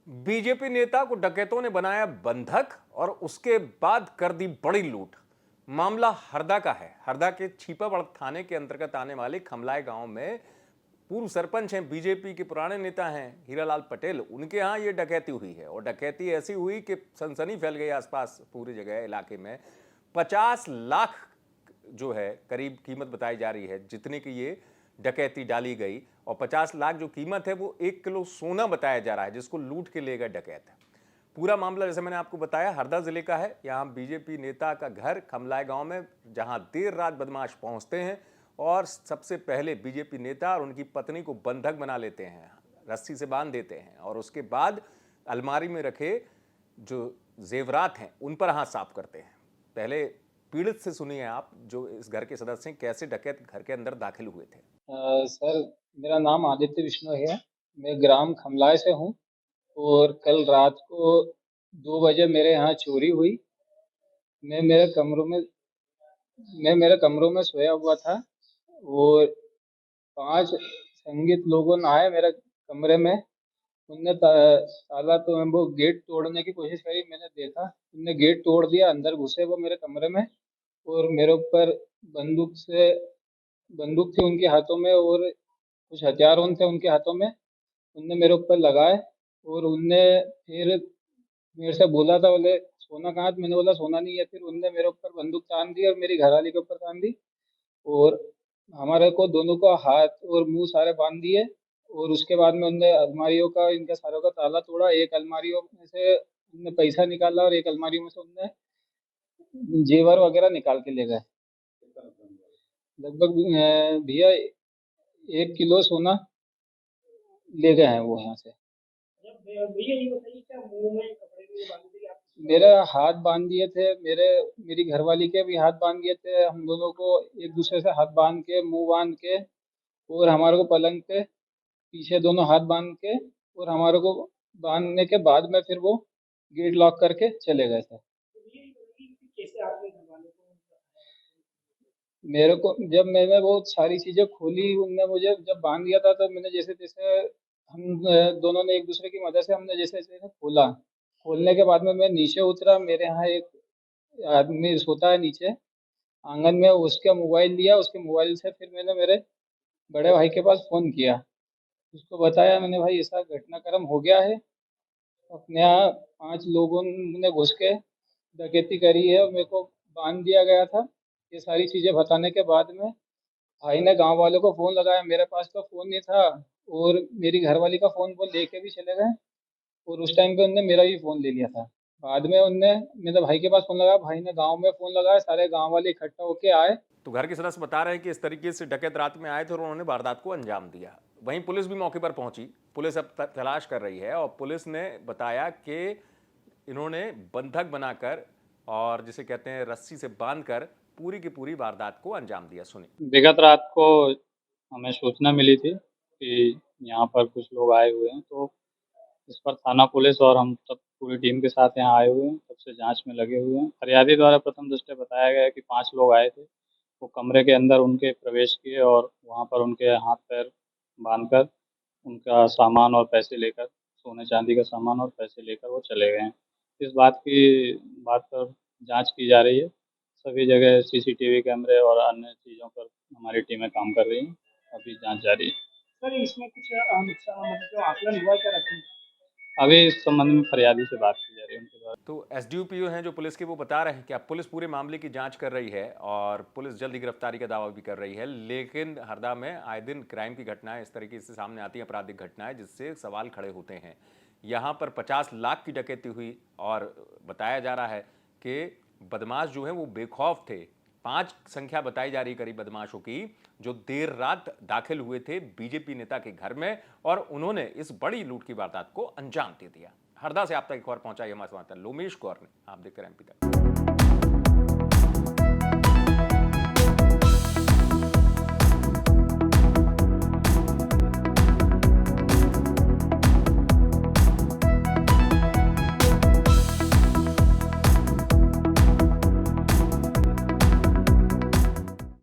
BJP नेता को डकैतों ने बनाया बंधक और उसके बाद कर दी बड़ी लूट। मामला हरदा का है। हरदा के छीपाबड़ थाने के अंतर्गत आने वाले खमलाय गांव में पूर्व सरपंच हैं, बीजेपी के पुराने नेता हैं हीरालाल पटेल, उनके यहाँ ये डकैती हुई है। और डकैती ऐसी हुई कि सनसनी फैल गई आसपास पूरी जगह इलाके में। 50 लाख जो है करीब कीमत बताई जा रही है जितने की ये डकैती डाली गई। और 50 लाख जो कीमत है वो 1 किलो सोना बताया जा रहा है जिसको लूट के ले गए डकैत। पूरा मामला जैसे मैंने आपको बताया हरदा जिले का है। यहाँ बीजेपी नेता का घर खमलाय गांव में, जहां देर रात बदमाश पहुंचते हैं और सबसे पहले बीजेपी नेता और उनकी पत्नी को बंधक बना लेते हैं, रस्सी से बांध देते हैं और उसके बाद अलमारी में रखे जो जेवरात हैं उन पर हाथ साफ करते हैं। पहले पीड़ित से सुनिए आप, जो इस घर के सदस्य हैं, कैसे डकैत घर के अंदर दाखिल हुए थे। सर, मेरा नाम आदित्य विश्नोई है। मैं ग्राम खमलाय से हूँ और कल रात को 2 बजे मेरे यहाँ चोरी हुई। मैं मेरे कमरों में मैं मेरे कमरों में सोया हुआ था और 5 संदिग्ध लोगों ने आए मेरे कमरे में। उनने ताला तो वो गेट तोड़ने की कोशिश करी। मैंने देखा उनने गेट तोड़ दिया, अंदर घुसे वो मेरे कमरे में और मेरे ऊपर बंदूक थी उनके हाथों में और कुछ हथियार थे उनके हाथों में। उनने मेरे ऊपर लगाए और उनने फिर मेरे से बोला था, बोले सोना कहाँ है? मैंने बोला सोना नहीं है। फिर उनने मेरे ऊपर बंदूक तान दी और मेरी घरवाली के ऊपर तान दी और हमारे को दोनों को हाथ और मुंह सारे बांध दिए। और उसके बाद में उनने अलमारियों का, इनके सारों का ताला तोड़ा। एक अलमारियों में से उनने पैसा निकाला और एक अलमारी में से उनने जेवर वगैरह निकाल के ले गए। लगभग भैया 1 किलो सोना ले गए हैं वो यहाँ से। भैया ये बताइए, क्या मुंह में कपड़े भी बांध दिए आपने? मेरे हाथ बांध दिए थे, मेरी घरवाली के भी हाथ बांध दिए थे। हम दोनों को एक दूसरे से हाथ बांध के, मुंह बांध के और हमारे को पलंग पे पीछे दोनों हाथ बांध के और हमारे को बांधने के बाद में फिर वो गेट लॉक करके चले गए थे। कैसे आपने घरवाले को? मेरे को जब मैंने वो सारी चीजें खोली, उनने मुझे जब बांध दिया था तो मैंने जैसे तैसे, हम दोनों ने एक दूसरे की मदद से हमने जैसे जैसे खोला। खोलने के बाद में मैं नीचे उतरा। मेरे यहाँ एक आदमी सोता है नीचे आंगन में, उसका मोबाइल लिया। उसके मोबाइल से फिर मैंने मेरे बड़े भाई के पास फ़ोन किया। उसको बताया मैंने, भाई ऐसा घटनाक्रम हो गया है, अपने यहाँ 5 लोगों ने घुस के डकैती करी है और मेरे को बांध दिया गया था। ये सारी चीज़ें बताने के बाद में भाई ने गांव वालों को फ़ोन लगाया। मेरे पास तो फ़ोन नहीं था और मेरी घरवाली का फ़ोन वो लेके भी चले गए और उस टाइम पे उनने मेरा भी फ़ोन ले लिया था। बाद में उनने मेरे भाई के पास फ़ोन लगाया, भाई ने गांव में फ़ोन लगाया, सारे गांव वाले इकट्ठा होके आए। तो घर के सदस्य बता रहे हैं कि इस तरीके से डकैत रात में आए थे और उन्होंने वारदात को अंजाम दिया। वहीं पुलिस भी मौके पर पहुंची। पुलिस अब तलाश कर रही है और पुलिस ने बताया कि इन्होंने बंधक बनाकर और जिसे कहते हैं रस्सी से बांधकर पूरी की पूरी वारदात को अंजाम दिया। सुनिए। विगत रात को हमें सूचना मिली थी कि यहाँ पर कुछ लोग आए हुए हैं, तो इस पर थाना पुलिस और हम सब पूरी टीम के साथ यहाँ आए हुए हैं, तब से जांच में लगे हुए हैं। फरियादी द्वारा प्रथम दृष्टया बताया गया है कि 5 लोग आए थे। वो कमरे के अंदर उनके प्रवेश किए और वहाँ पर उनके हाथ पैर बांधकर उनका सामान और पैसे लेकर, सोने चांदी का सामान और पैसे लेकर वो चले गए हैं। इस बात पर जांच की जा रही है। सभी जगह सीसीटीवी कैमरे और अन्य चीज़ों पर हमारी टीमें काम कर रही हैं। अभी जांच जारी है। सर, इसमें कुछ मतलब जो आकलन हुआ क्या रकम? अभी इस संबंध में फरियादी से बात की जा रही है उनके द्वारा। तो एसडीओपीओ हैं जो पुलिस के, वो बता रहे हैं कि अब पुलिस पूरे मामले की जांच कर रही है और पुलिस जल्द ही गिरफ्तारी का दावा भी कर रही है। लेकिन हरदा में आए दिन क्राइम की घटनाएं इस तरीके से सामने आती हैं, आपराधिक घटनाएं, जिससे सवाल खड़े होते हैं। यहाँ पर 50 लाख की डकैती हुई और बताया जा रहा है कि बदमाश जो है वो बेखौफ थे। 5 संख्या बताई जा रही करीब बदमाशों की, जो देर रात दाखिल हुए थे बीजेपी नेता के घर में और उन्होंने इस बड़ी लूट की वारदात को अंजाम दे दिया। हरदा से आप तक एक खबर पहुंचाई हमारे संवाददाता लोमेश कौर ने। आप देखते रहे एमपी तक।